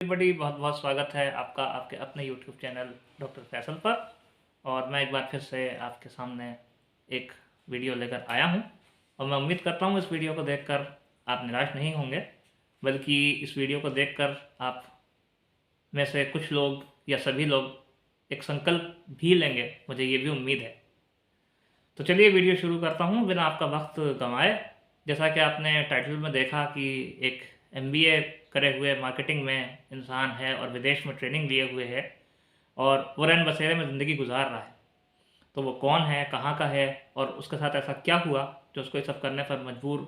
बड़ी बहुत बहुत स्वागत है आपका आपके अपने यूट्यूब चैनल डॉक्टर फैसल पर। और मैं एक बार फिर से आपके सामने एक वीडियो लेकर आया हूं। और मैं उम्मीद करता हूं इस वीडियो को देखकर आप निराश नहीं होंगे, बल्कि इस वीडियो को देखकर आप में से कुछ लोग या सभी लोग एक संकल्प भी लेंगे, मुझे ये भी उम्मीद है। तो चलिए वीडियो शुरू करता हूँ बिना आपका वक्त गंवाए। जैसा कि आपने टाइटल में देखा कि एक एमबीए करे हुए मार्केटिंग में इंसान है और विदेश में ट्रेनिंग लिए हुए है और वो रैन बसेरे में ज़िंदगी गुजार रहा है। तो वो कौन है, कहाँ का है और उसके साथ ऐसा क्या हुआ जो उसको ये सब करने पर मजबूर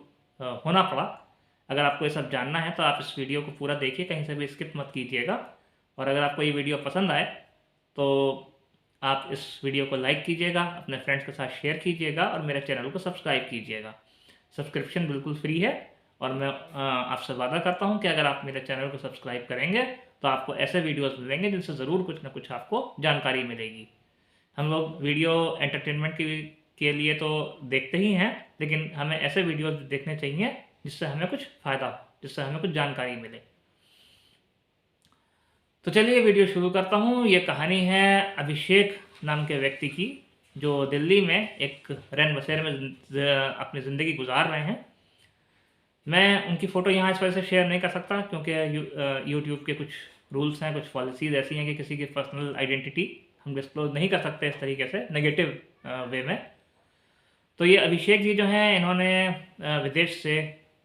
होना पड़ा। अगर आपको ये सब जानना है तो आप इस वीडियो को पूरा देखिए, कहीं से भी स्किप मत कीजिएगा। और अगर आपको ये वीडियो पसंद आए तो आप इस वीडियो को लाइक कीजिएगा, अपने फ्रेंड्स के साथ शेयर कीजिएगा और मेरे चैनल को सब्सक्राइब कीजिएगा। सब्सक्रिप्शन बिल्कुल फ्री है और मैं आपसे वादा करता हूं कि अगर आप मेरे चैनल को सब्सक्राइब करेंगे तो आपको ऐसे वीडियोस मिलेंगे जिनसे ज़रूर कुछ ना कुछ आपको जानकारी मिलेगी। हम लोग वीडियो एंटरटेनमेंट के लिए तो देखते ही हैं, लेकिन हमें ऐसे वीडियोस देखने चाहिए जिससे हमें कुछ फ़ायदा हो, जिससे हमें कुछ जानकारी मिले। तो चलिए वीडियो शुरू करता हूँ। ये कहानी है अभिषेक नाम के व्यक्ति की, जो दिल्ली में एक रैन बसेरे में अपनी ज़िंदगी गुजार रहे हैं। मैं उनकी फ़ोटो यहाँ इस वजह से शेयर नहीं कर सकता क्योंकि यूट्यूब के कुछ रूल्स हैं, कुछ पॉलिसीज़ ऐसी हैं कि किसी की पर्सनल आइडेंटिटी हम डिस्क्लोज नहीं कर सकते इस तरीके से नेगेटिव वे में। तो ये अभिषेक जी जो हैं, इन्होंने विदेश से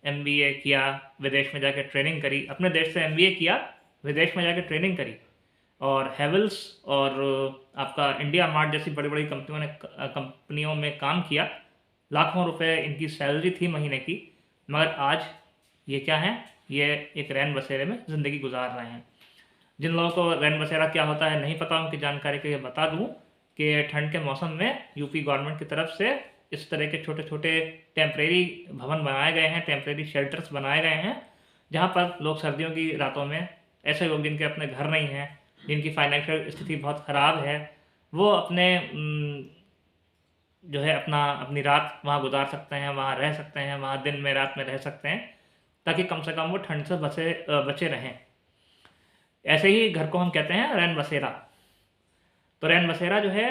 एमबीए किया, विदेश में जाकर ट्रेनिंग करी, अपने देश से एमबीए किया, विदेश में जाकर ट्रेनिंग करी और हैवेल्स और आपका इंडिया मार्ट जैसी बड़ी बड़ी कंपनियों में काम किया। लाखों रुपए इनकी सैलरी थी महीने की। मगर आज ये क्या हैं, ये एक रैन बसेरे में ज़िंदगी गुजार रहे हैं। जिन लोगों को रैन बसेरा क्या होता है नहीं पता, उनकी जानकारी के लिए बता दूं कि ठंड के मौसम में यूपी गवर्नमेंट की तरफ से इस तरह के छोटे छोटे टेम्परेरी भवन बनाए गए हैं, टेम्परेरी शेल्टर्स बनाए गए हैं, जहाँ पर लोग सर्दियों की रातों में, ऐसे लोग जिनके अपने घर नहीं हैं, जिनकी फाइनेंशियल स्थिति बहुत ख़राब है, वो अपने जो है अपनी रात वहाँ गुजार सकते हैं, वहाँ रह सकते हैं, वहाँ दिन में रात में रह सकते हैं, ताकि कम से कम वो ठंड से बचे रहें। ऐसे ही घर को हम कहते हैं रैन बसेरा। तो रैन बसेरा जो है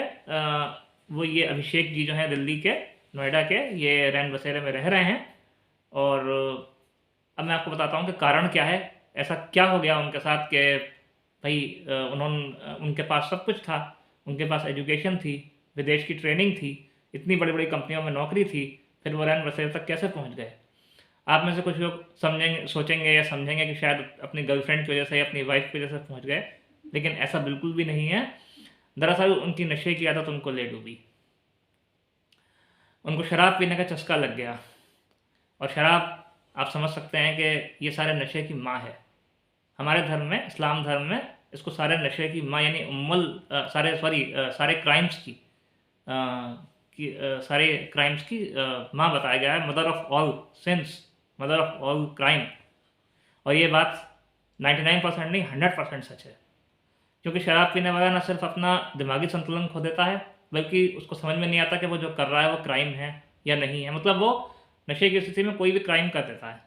वो ये अभिषेक जी जो हैं दिल्ली के, नोएडा के, ये रैन बसेरे में रह रहे हैं। और अब मैं आपको बताता हूँ कि कारण क्या है, ऐसा क्या हो गया उनके साथ कि भाई उनके पास सब कुछ था, उनके पास एजुकेशन थी, विदेश की ट्रेनिंग थी, इतनी बड़ी बड़ी कंपनियों में नौकरी थी, फिर वो रैन बसेरे तक कैसे पहुँच गए। आप में से कुछ लोग समझेंगे, सोचेंगे या समझेंगे कि शायद अपनी गर्लफ्रेंड की वजह से या अपनी वाइफ की वजह से पहुंच गए, लेकिन ऐसा बिल्कुल भी नहीं है। दरअसल उनकी नशे की आदत उनको ले डूबी। उनको शराब पीने का चस्का लग गया। और शराब, आप समझ सकते हैं कि ये सारे नशे की माँ है। हमारे धर्म में, इस्लाम धर्म में, इसको सारे नशे की माँ यानी सारे क्राइम्स सारे क्राइम्स की माँ बताया गया है, mother of all since, mother of all crime. और ये बात 99% नहीं 100% सच है। क्योंकि शराब पीने वाला न सिर्फ अपना दिमागी संतुलन खो देता है, बल्कि उसको समझ में नहीं आता कि वो जो कर रहा है वो क्राइम है या नहीं है। मतलब वो नशे की स्थिति में कोई भी क्राइम कर देता है।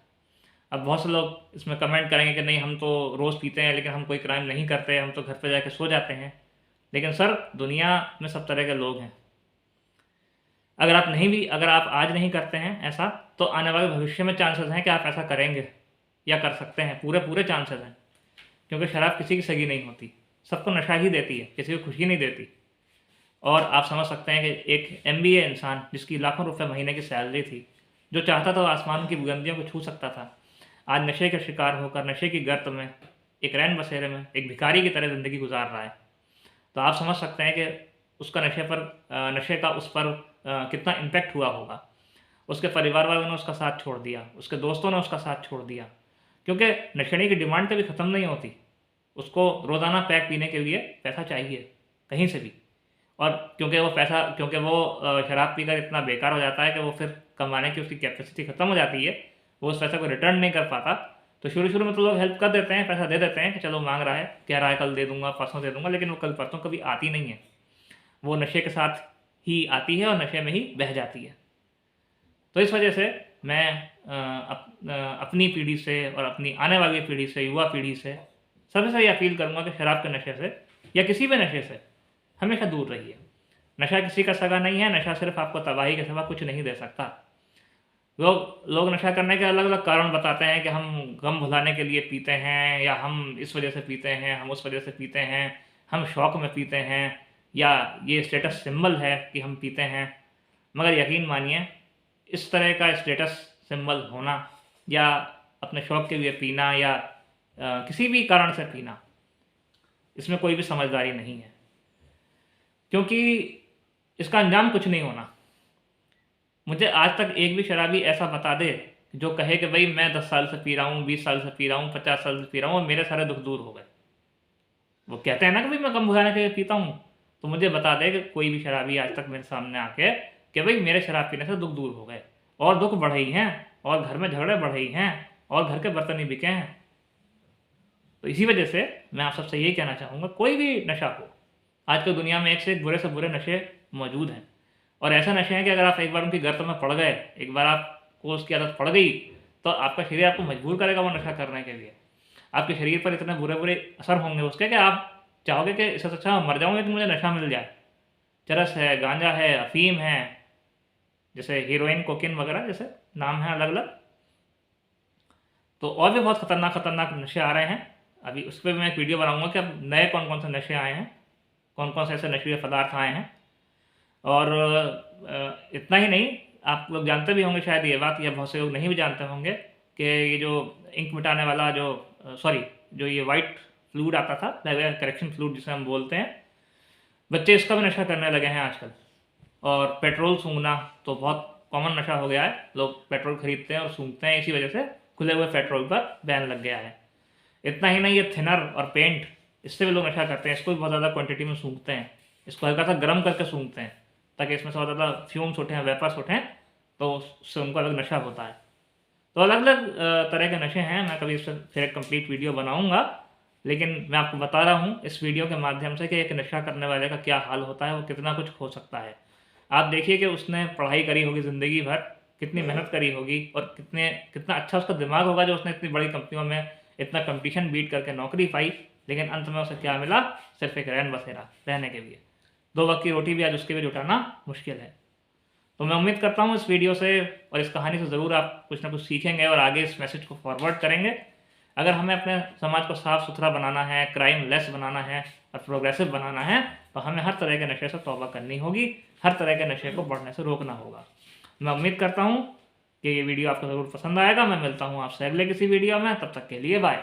अब बहुत से लोग इसमें कमेंट करेंगे कि नहीं, हम तो रोज़ पीते हैं लेकिन हम कोई क्राइम नहीं करते, हम तो घर पर जाके सो जाते हैं। लेकिन सर, दुनिया में सब तरह के लोग हैं। अगर आप आज नहीं करते हैं ऐसा, तो आने वाले भविष्य में चांसेस हैं कि आप ऐसा करेंगे या कर सकते हैं, पूरे पूरे चांसेस हैं। क्योंकि शराब किसी की सगी नहीं होती, सबको नशा ही देती है, किसी को खुशी नहीं देती। और आप समझ सकते हैं कि एक एमबीए इंसान जिसकी लाखों रुपए महीने की सैलरी थी, जो चाहता था वो आसमान की बुलंदियों को छू सकता था, आज नशे के शिकार होकर नशे की गर्त में एक रैन बसेरे में एक भिखारी की तरह ज़िंदगी गुजार रहा है। तो आप समझ सकते हैं कि उसका नशे का उस पर कितना इम्पैक्ट हुआ होगा। उसके परिवार वालों ने उसका साथ छोड़ दिया, उसके दोस्तों ने उसका साथ छोड़ दिया, क्योंकि नशेड़ी की डिमांड कभी ख़त्म नहीं होती। उसको रोज़ाना पैक पीने के लिए पैसा चाहिए कहीं से भी। और क्योंकि वो शराब पीकर इतना बेकार हो जाता है कि वो फिर कमाने की उसकी कैपेसिटी ख़त्म हो जाती है, वो उस पैसे को रिटर्न नहीं कर पाता। तो शुरू शुरू में तो लोग हेल्प कर देते हैं, पैसा दे देते हैं कि चलो मांग रहा है, कह रहा है कल दे दूंगा, परसों दे दूंगा, लेकिन वो कल परसों कभी आती नहीं है। वो नशे के साथ ही आती है और नशे में ही बह जाती है। तो इस वजह से मैं अपनी पीढ़ी से और अपनी आने वाली पीढ़ी से, युवा पीढ़ी से सबसे सही अपील करूँगा कि शराब के नशे से या किसी भी नशे से हमेशा दूर रहिए। नशा किसी का सगा नहीं है, नशा सिर्फ आपको तबाही के सिवा कुछ नहीं दे सकता। लोग नशा करने के अलग अलग कारण बताते हैं कि हम गम भुलाने के लिए पीते हैं, या हम इस वजह से पीते हैं, हम उस वजह से पीते हैं, हम शौक में पीते हैं, या ये स्टेटस सिंबल है कि हम पीते हैं। मगर यकीन मानिए, इस तरह का स्टेटस सिंबल होना या अपने शौक के लिए पीना या किसी भी कारण से पीना, इसमें कोई भी समझदारी नहीं है, क्योंकि इसका अंजाम कुछ नहीं होना। मुझे आज तक एक भी शराबी ऐसा बता दे जो कहे कि भाई मैं 10 साल से पी रहा हूँ, 20 साल से पी रहा हूँ, 50 साल से पी रहा हूँ और मेरे सारे दुख दूर हो गए। वो कहते हैं ना कि भाई मैं गम भुलाने के लिए पीता हूँ, तो मुझे बता दे कि कोई भी शराबी आज तक मेरे सामने आके कि भाई मेरे शराब पीने से दुख दूर हो गए, और दुख बढ़े ही हैं, और घर में झगड़े बढ़े ही हैं, और घर के बर्तन ही बिके हैं। तो इसी वजह से मैं आप सबसे यही कहना चाहूँगा, कोई भी नशा हो, आज की दुनिया में एक से एक बुरे से बुरे नशे मौजूद हैं, और ऐसे नशे हैं कि अगर आप एक बार उनकी गर्त में पड़ गए, एक बार आपको उसकी आदत पड़ गई, तो आपका शरीर आपको मजबूर करेगा वो नशा करने के लिए। आपके शरीर पर इतने बुरे बुरे असर होंगे उसके कि आप चाहोगे कि इससे अच्छा मर जाऊँ लेकिन मुझे नशा मिल जाए। चरस है, गांजा है, अफीम है, जैसे हीरोइन, कोकीन वगैरह जैसे नाम है अलग अलग। तो और भी बहुत खतरनाक खतरनाक नशे आ रहे हैं। अभी उस पर मैं एक वीडियो बनाऊंगा कि अब नए कौन कौन से नशे आए हैं, कौन कौन से ऐसे नशीले पदार्थ आए हैं। और इतना ही नहीं, आप लोग जानते भी होंगे शायद ये बात, या बहुत से लोग नहीं भी जानते होंगे कि ये जो इंक मिटाने वाला जो ये वाइट फ्लूइड आता था, करेक्शन फ्लूइड जिसे हम बोलते हैं, बच्चे इसका भी नशा करने लगे हैं आजकल। और पेट्रोल सूंघना तो बहुत कॉमन नशा हो गया है, लोग पेट्रोल खरीदते हैं और सूंघते हैं, इसी वजह से खुले हुए पेट्रोल पर बैन लग गया है। इतना ही नहीं, ये थिनर और पेंट, इससे भी लोग नशा करते हैं, इसको भी बहुत ज़्यादा क्वांटिटी में सूंघते हैं, इसको हल्का सा गर्म करके सूंघते हैं ताकि इसमें से बहुत ज़्यादा फ्यूम्स उठें, वेपर्स उठें, तो उससे उनको अलग नशा होता है। तो अलग अलग तरह के नशे हैं, मैं कभी इस पर फिर एक कंप्लीट वीडियो बनाऊंगा, लेकिन मैं आपको बता रहा हूँ इस वीडियो के माध्यम से कि एक नशा करने वाले का क्या हाल होता है, वो कितना कुछ हो सकता है। आप देखिए कि उसने पढ़ाई करी होगी ज़िंदगी भर, कितनी मेहनत करी होगी, और कितना अच्छा उसका दिमाग होगा जो उसने इतनी बड़ी कंपनियों में इतना कंपटीशन बीट करके नौकरी पाई, लेकिन अंत में उसे क्या मिला? सिर्फ एक रैन बसेरा रहने के लिए। 2 वक्त की रोटी भी आज उसके लिए जुटाना मुश्किल है। तो मैं उम्मीद करता हूँ इस वीडियो से और इस कहानी से ज़रूर आप कुछ ना कुछ सीखेंगे और आगे इस मैसेज को फॉरवर्ड करेंगे। अगर हमें अपने समाज को साफ़ सुथरा बनाना है, क्राइम लेस बनाना है और प्रोग्रेसिव बनाना है, तो हमें हर तरह के नशे से तौबा करनी होगी, हर तरह के नशे को बढ़ने से रोकना होगा। मैं उम्मीद करता हूँ कि ये वीडियो आपको ज़रूर पसंद आएगा। मैं मिलता हूँ आपसे अगले किसी वीडियो में, तब तक के लिए बाय।